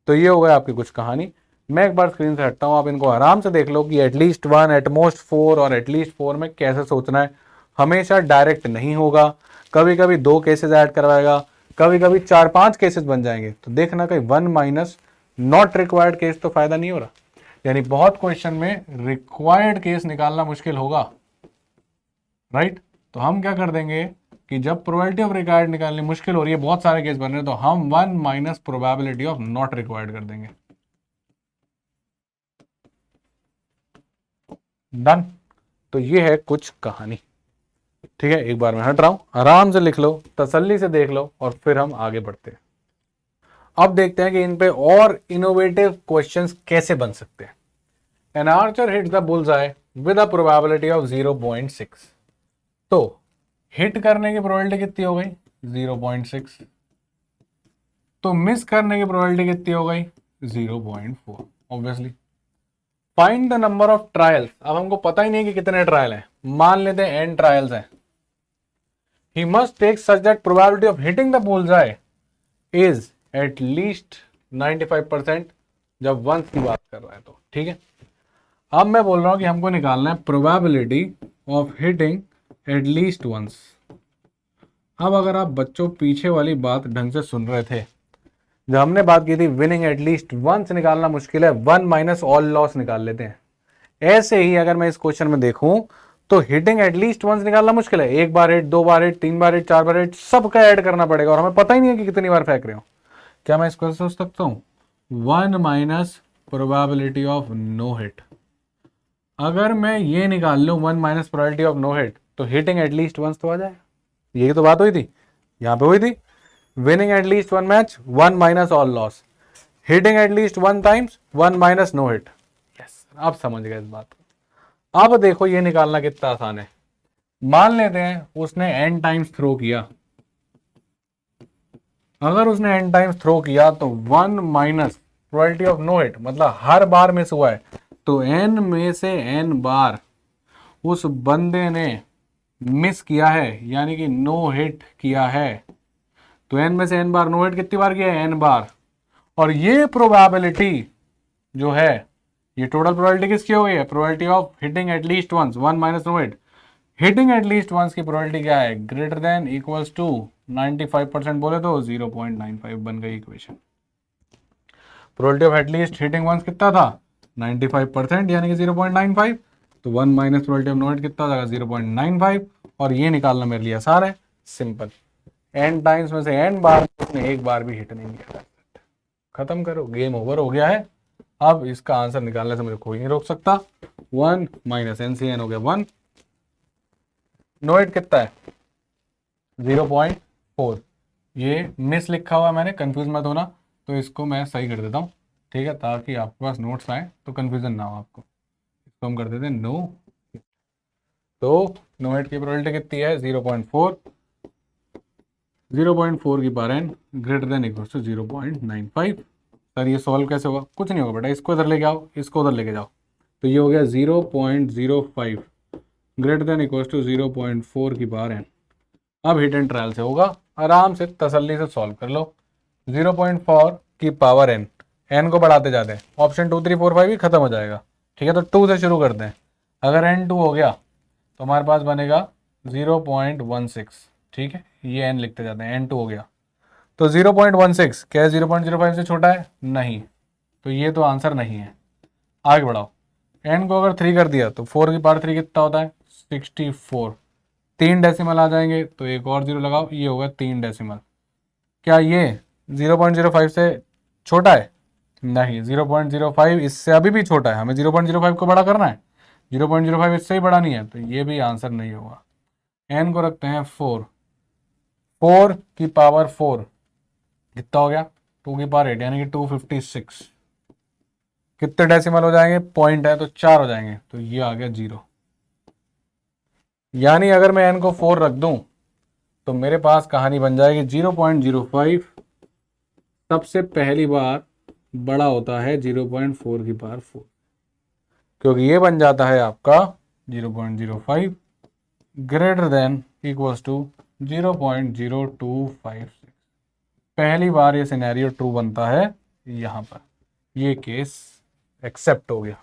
तो ये हो गया आपकी कुछ कहानी। मैं एक बार स्क्रीन से हटता हूँ, आप इनको आराम से देख लो कि एटलीस्ट 1, एटमोस्ट 4 और एटलीस्ट 4 में कैसे सोचना है। हमेशा डायरेक्ट नहीं होगा, कभी कभी 2 केसेस ऐड करवाएगा, कभी कभी 4-5 केसेस बन जाएंगे, तो देखना कहीं 1 माइनस नॉट रिक्वायर्ड केस तो फायदा नहीं हो रहा, यानी बहुत क्वेश्चन में रिक्वायर्ड केस निकालना मुश्किल होगा, राइट। तो हम क्या कर देंगे कि जब प्रोबेबिलिटी ऑफ रिक्वायर्ड निकालनी मुश्किल हो रही है, बहुत सारे केस बन रहे हैं, तो हम 1 minus probability of not required कर देंगे। डन। तो ये है कुछ कहानी। ठीक है, एक बार मैं हट रहा हूं, आराम से लिख लो, तसल्ली से देख लो, और फिर हम आगे बढ़ते हैं। अब देखते हैं कि इन पे और इनोवेटिव क्वेश्चंस कैसे बन सकते हैं। An archer hits the bullseye with a probability of 0.6। तो हिट करने की प्रोबेबिलिटी कितनी हो गई? 0.6। तो मिस करने की प्रोबेबिलिटी कितनी हो गई? 0.4 obviously. Find the number of trials. अब हमको पता ही नहीं कि कितने ट्रायल हैं, मान लेते हैं n ट्रायल्स हैं। He must take such that probability of hitting the bullseye is at least 95% जब वंस की बात कर रहा है तो। ठीक है, अब मैं बोल रहा हूं कि हमको निकालना है probability of hitting at least once. अब अगर आप बच्चों पीछे वाली बात ढंग से सुन रहे थे, जब हमने बात की थी विनिंग एट लीस्ट वंस निकालना मुश्किल है, 1 माइनस ऑल लॉस निकाल लेते हैं। ऐसे ही अगर मैं इस क्वेश्चन में देखूं तो हिटिंग एटलीस्ट वंस निकालना मुश्किल है। एक बार हिट, दो बार हिट, तीन बार हिट, चार बार हिट, सबका ऐड करना पड़ेगा और हमें पता ही नहीं है कि कितनी बार फेंक रहे हो। क्या मैं इसको सोच सकता हूं? 1 minus probability of no hit. अगर मैं ये निकाल लूं 1 minus probability of no hit, तो हिटिंग एटलीस्ट वंस तो आ जाएगा। यही तो बात हुई थी, यहां पे हुई थी। Winning at least one match, 1 minus all loss. Hitting at least one times, 1 minus no hit. Yes, आप समझ गए इस बात को। अब देखो ये निकालना कितना आसान है। मान लेते हैं उसने n टाइम्स थ्रो किया। अगर उसने n टाइम्स थ्रो किया तो 1 minus probability of no hit, मतलब हर बार मिस हुआ है, तो n में से n बार उस बंदे ने मिस किया है, यानी कि नो हिट किया है। तो n में से n बार नो हिट कितनी बार किया है? n बार। और ये प्रोबेबिलिटी जो है, ये टोटल प्रोबेबिलिटी किसकी हो गई है? Probability of hitting at least once, 1 minus no hit. Hitting at least once की प्रोबेबिलिटी क्या है? ग्रेटर देन इक्वल्स टू 95% बोले तो 0.95 बन गई equation. Probability of at least hitting once कितना था? 95%, यानी कि 0.95। तो 1 minus probability of no hit कितना हो जाएगा? 0.95। और ये निकालना मेरे लिए आसान है, सिंपल। n टाइम्स में से n बार उसने एक बार भी हिट नहीं किया। खत्म करो, गेम ओवर हो गया है। अब इसका आंसर निकालने से मुझे कोई नहीं रोक सकता। 1 माइनस एन सी एन हो गया 1। नो हिट कितना है? 0.4। ये मिस लिखा हुआ है मैंने, कंफ्यूज मत होना, तो इसको मैं सही कर देता हूँ। ठीक है, ताकि आपके पास नोट्स आए तो कंफ्यूजन ना हो आपको। इसको हम कर देते हैं नो। तो नो हिट की प्रोबेबिलिटी कितनी है? 0.4। 0.4 की power n greater than equal to 0.95। Sir ये सॉल्व कैसे होगा? कुछ नहीं होगा बेटा, इसको इधर लेके आओ, इसको उधर लेके जाओ। तो ये हो गया 0.05 ग्रेटर देन इक्वल टू 0.4 की पावर n। अब हिट एंड ट्रायल से होगा, आराम से तसल्ली से सॉल्व कर लो। 0.4 की पावर n, n को बढ़ाते जाते हैं, ऑप्शन 2 3 4 5 ही खत्म हो जाएगा। ठीक है, तो 2 से शुरू करते हैं। अगर n 2 हो गया तो हमारे पास बनेगा 0.16। ठीक है, ये n लिखते जाते हैं, n 2 हो गया तो 0.16। क्या 0.05 से छोटा है? नहीं, तो ये तो आंसर नहीं है। आगे बढ़ाओ, n को अगर 3 कर दिया तो 4 की पावर 3 कितना होता है? 64। 3 डेसिमल आ जाएंगे तो एक और जीरो लगाओ, ये होगा 3 डेसिमल। क्या ये 0.05 से छोटा है? नहीं, 0.05 इससे अभी भी छोटा है, हमें 0.05 को बड़ा करना है। 0.05 इससे ही बड़ा नहीं है, तो ये भी आंसर नहीं होगा। n को रखते हैं 4। 4 की पावर 4 कितना हो गया? 2 की पावर 8, यानी कि 256। कितने डेसिमल हो जाएंगे? पॉइंट है तो 4 हो जाएंगे, तो ये आ गया 0। यानी अगर मैं n को 4 रख दूं तो मेरे पास कहानी बन जाएगी 0.05 सबसे पहली बार बड़ा होता है 0.4 की पावर 4, क्योंकि ये बन जाता है आपका 0.05 ग्रेटर देन इक्वल्स टू 0.0256। पहली बार ये सिनेरियो ट्रू बनता है, यहाँ पर ये केस एक्सेप्ट हो गया।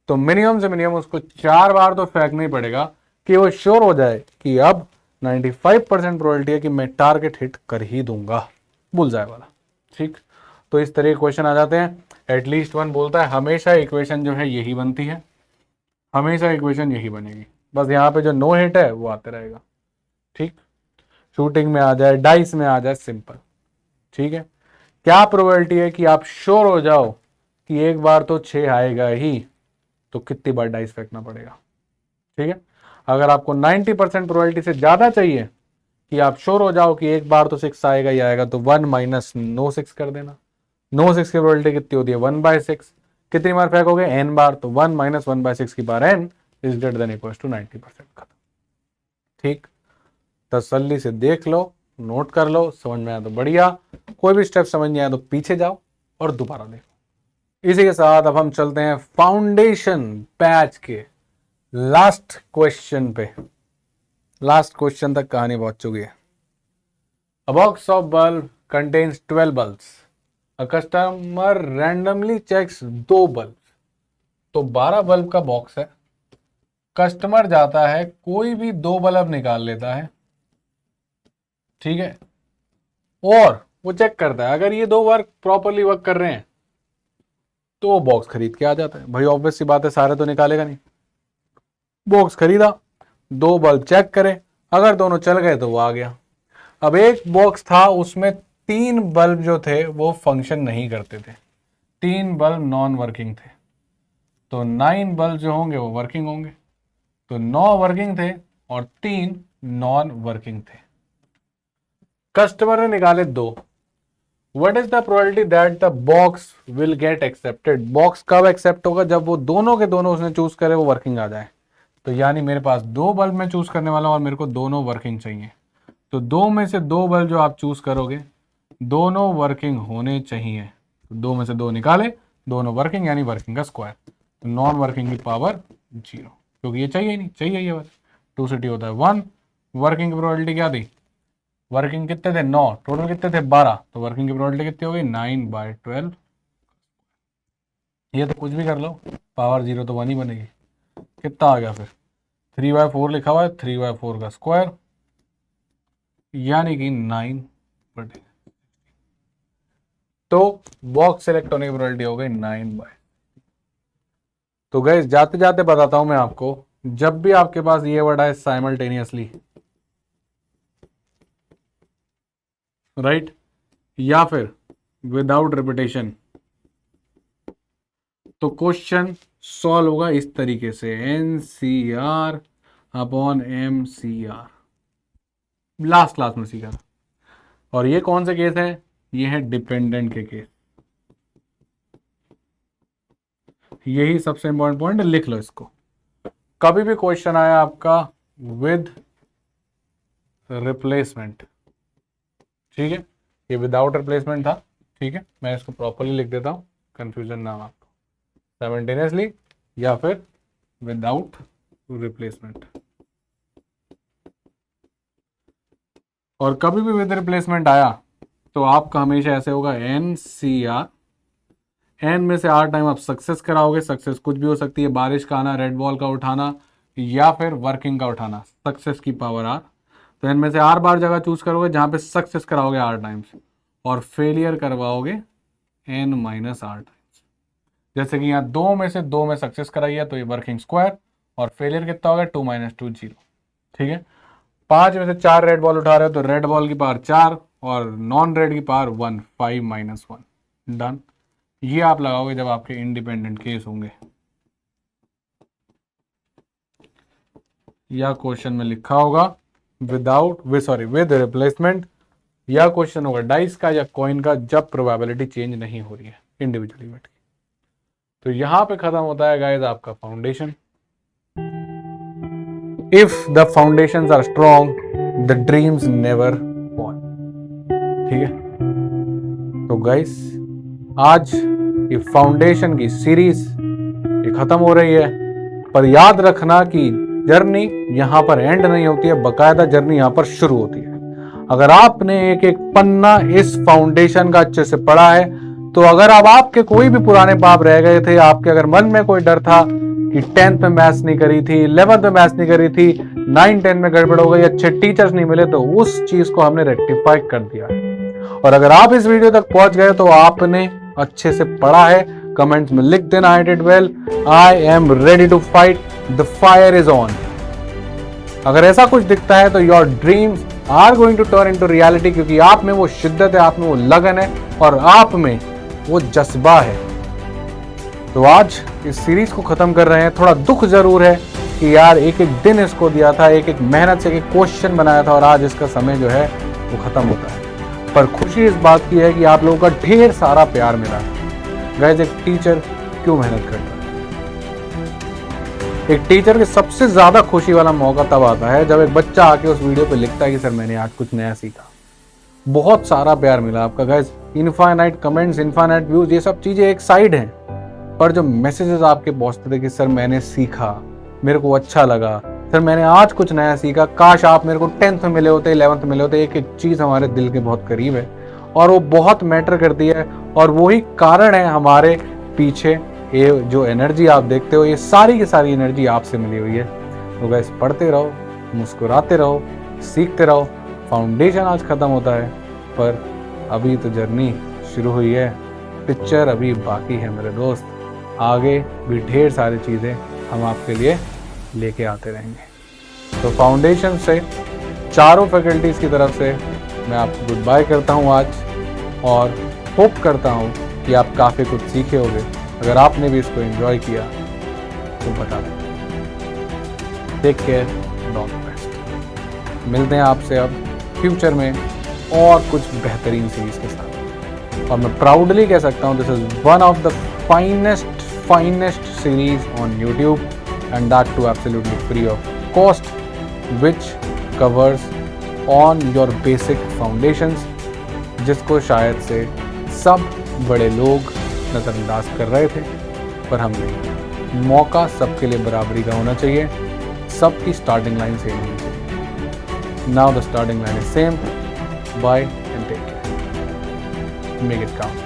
तो मिनिमम से मिनिमम उसको 4 बार तो फेंकना ही पड़ेगा कि वो श्योर हो जाए कि अब 95% प्रोबेबिलिटी है कि मैं टारगेट हिट कर ही दूंगा, बुलजाय वाला। ठीक, तो इस तरह के क्वेश्चन आ जाते हैं। एटलीस्ट वन बोलता है हमेशा इक्वेशन जो है यही बनती है, हमेशा इक्वेशन यही बनेगी, बस यहाँ पे जो नो हिट है वो आते रहेगा। ठीक, शूटिंग में आ जाए, डाइस में आ जाए, सिंपल। ठीक है, क्या प्रोबेबिलिटी है कि आप श्योर हो जाओ कि एक बार तो 6 आएगा ही? तो कितनी बार डाइस फेंकना पड़ेगा। ठीक है, अगर आपको 90% प्रोबेबिलिटी से ज्यादा चाहिए कि आप श्योर हो जाओ कि एक बार तो 6 आएगा ही आएगा, तो 1 माइनस नो 6 कर देना। नो 6 की प्रोबेबिलिटी कितनी होती है 1/6। कितनी बार फेंकोगे n बार, तो 1 माइनस 1/6 की बार n is greater than equal to 90%। खत्म। ठीक, तसल्ली से देख लो, नोट कर लो, समझ में आया तो बढ़िया, कोई भी स्टेप समझ नहीं आया तो पीछे जाओ और दोबारा देखो। इसी के साथ अब हम चलते हैं फाउंडेशन बैच के लास्ट क्वेश्चन पे। लास्ट क्वेश्चन तक कहानी पहुंच चुकी है। A box of bulb contains 12 bulbs. A customer randomly checks 2 bulbs. तो 12 बल्ब का बॉक्स है, कस्टमर जाता है कोई भी 2 बल्ब निकाल लेता है। ठीक है, और वो चेक करता है अगर ये 2 वर्क प्रॉपरली वर्क कर रहे हैं तो वो बॉक्स खरीद के आ जाता है। भाई ऑब्वियस सी बात है, सारे तो निकालेगा नहीं। बॉक्स खरीदा, 2 बल्ब चेक करे, अगर दोनों चल गए तो वो आ गया। अब एक बॉक्स था उसमें 3 बल्ब जो थे वो फंक्शन नहीं करते थे, 3 बल्ब नॉन वर्किंग थे, तो 9 बल्ब जो होंगे वो वर्किंग होंगे। तो 9 वर्किंग थे और 3 नॉन वर्किंग थे। कस्टमर ने निकाले 2। What is the probability that the box will get accepted? Box कब एक्सेप्ट होगा? जब वो दोनों के दोनों उसने चूज करे वो वर्किंग आ जाए। तो यानी मेरे पास 2 बल्ब में चूज करने वाला हूं और मेरे को दोनों वर्किंग चाहिए। तो 2 में से 2 बल्ब जो आप चूज करोगे दोनों वर्किंग होने चाहिए। तो 2 में से 2 निकाले, दोनों वर्किंग, यानी वर्किंग का स्क्वायर। तो नॉन वर्किंग की पावर 0, क्योंकि ये चाहिए ही नहीं, चाहिए ये वाला 2 से t होता है 1। वर्किंग की प्रोबेबिलिटी क्या थी? वर्किंग कितने थे 9, टोटल कितने थे 12, तो वर्किंग की प्रोबेबिलिटी कितनी हो गई 9/12। ये तो कुछ भी कर लो, पावर 0 तो 1 ही बनेगी। कितना आ गया फिर 3/4 लिखा हुआ है, 3/4 का स्क्वायर यानी कि 9/। तो बॉक्स सेलेक्ट होने की प्रोबेबिलिटी हो गई 9/। तो गाइस जाते जाते बताता हूं मैं आपको, जब भी आपके पास ये वर्ड आए साइमल्टेनियसली, राइट, या फिर विदाउट रिपीटेशन, तो क्वेश्चन सॉल्व होगा इस तरीके से, NCR upon MCR। Last class में सीखा था। और ये कौन से केस है? ये है डिपेंडेंट के केस। यही सबसे इंपॉर्टेंट पॉइंट है, लिख लो इसको। कभी भी क्वेश्चन आया आपका विद रिप्लेसमेंट, ठीक है, ये विदाउट रिप्लेसमेंट था, ठीक है, मैं इसको प्रॉपरली लिख देता हूं, कंफ्यूजन ना हो आपको, साइमल्टेनियसली या फिर विदाउट रिप्लेसमेंट। और कभी भी विद रिप्लेसमेंट आया तो आपका हमेशा ऐसे होगा NCR, n में से R टाइम आप सक्सेस कराओगे। सक्सेस कुछ भी हो सकती है, बारिश का आना, रेड बॉल का उठाना, या फिर वर्किंग का उठाना, सक्सेस की पावर R। तो n में से R बार जगह चूज करोगे जहां पे सक्सेस कराओगे R टाइम्स, और फेलियर करवाओगे n माइनस R टाइम्स। जैसे कि यहाँ 2 में से 2 में सक्सेस कराई है तो ये वर्किंग स्क्वायर, और फेलियर कितना होगा 2 - 2 0। ठीक है, 5 में से 4 रेड बॉल उठा रहे हो तो रेड बॉल की पावर 4 और नॉन रेड की पावर 1, 5 - 1। डन। ये आप लगाओगे जब आपके इंडिपेंडेंट केस होंगे, या क्वेश्चन में लिखा होगा विद रिप्लेसमेंट, या क्वेश्चन होगा डाइस का या कॉइन का जब प्रोबेबिलिटी चेंज नहीं हो रही है इंडिविजुअल इवेंट की। तो यहां पे खत्म होता है गाइस आपका foundation. If the foundations are strong the dreams never fall. ठीक है, तो गाइस आज ये फाउंडेशन की सीरीज ये खत्म हो रही है, पर याद रखना कि जर्नी यहाँ पर एंड नहीं होती है, बकायदा जर्नी यहाँ पर शुरू होती है। अगर आपने एक एक पन्ना इस फाउंडेशन का अच्छे से पढ़ा है, तो अगर अब आपके कोई भी पुराने पाप रह गए थे, आपके अगर मन में कोई डर था कि 10th में मैथ्स नहीं करी थी, 11th में मैथ्स नहीं करी थी, 9-10 में गड़बड़ हो गई, अच्छे टीचर्स नहीं मिले, तो उस चीज को हमने रेक्टिफाई कर दिया है। और अगर आप इस वीडियो तक पहुंच गए तो आपने अच्छे से पढ़ा है। कमेंट्स में लिख देना I did well, I am ready to fight, the fire is on. अगर ऐसा कुछ दिखता है तो your dreams are going to turn into reality, क्योंकि आप में वो शिद्दत है, आप में वो लगन है, और आप में वो जज्बा है। तो आज इस सीरीज को खत्म कर रहे हैं। थोड़ा दुख जरूर है कि यार एक एक दिन इसको दिया था, एक एक मेहनत से एक क्वेश्चन बनाया था और आज इसका समय जो है वो खत्म होता है। पर खुशी इस बात की है कि आप लोगों का ढेर सारा प्यार मिला। गाइस, एक टीचर क्यों मेहनत करता है? एक टीचर के सबसे ज्यादा खुशी वाला मौका तब आता है जब एक बच्चा आके उस वीडियो पे लिखता है कि सर मैंने आज कुछ नया सीखा। बहुत सारा प्यार मिला आपका guys. Infinite comments, infinite views, ये सब चीजें एक साइड हैं, पर जो मैसेजेस आपके पहुंचते थे कि सर मैंने सीखा, मेरे को अच्छा लगा, सर मैंने आज कुछ नया सीखा, काश आप मेरे को 10th में मिले होते, 11th में मिले होते। एक एक चीज हमारे दिल के बहुत करीब है और वो बहुत मैटर करती है और वही कारण है हमारे पीछे। ये जो एनर्जी आप देखते हो, ये सारी की सारी एनर्जी आपसे मिली हुई है। तो गाइस, पढ़ते रहो, मुस्कुराते रहो, सीखते रहो। फाउंडेशन आज खत्म होता है, पर अभी तो जर्नी शुरू हुई है, पिक्चर अभी बाकी है मेरे दोस्त। आगे भी ढेर सारी चीज़ें हम आपके लिए लेके आते रहेंगे। तो फाउंडेशन से चारों फैकल्टीज़ की तरफ से मैं आपको गुड बाय करता हूँ आज, और होप करता हूँ कि आप काफ़ी कुछ सीखे होंगे। अगर आपने भी इसको एंजॉय किया तो बता दें। Take care, all the best. मिलते हैं आपसे अब फ्यूचर में और कुछ बेहतरीन सीरीज के साथ। और मैं प्राउडली कह सकता हूँ this is one of the finest series on YouTube, and that too absolutely free of cost, which covers on your basic foundations, जिसको शायद से सब बड़े लोग नज़रअंदाज कर रहे थे, पर हम नहीं। मौका सबके लिए बराबरी का होना चाहिए, सबकी स्टार्टिंग लाइन सेम होनी चाहिए। Now the starting line is same. Bye and take care, make it count.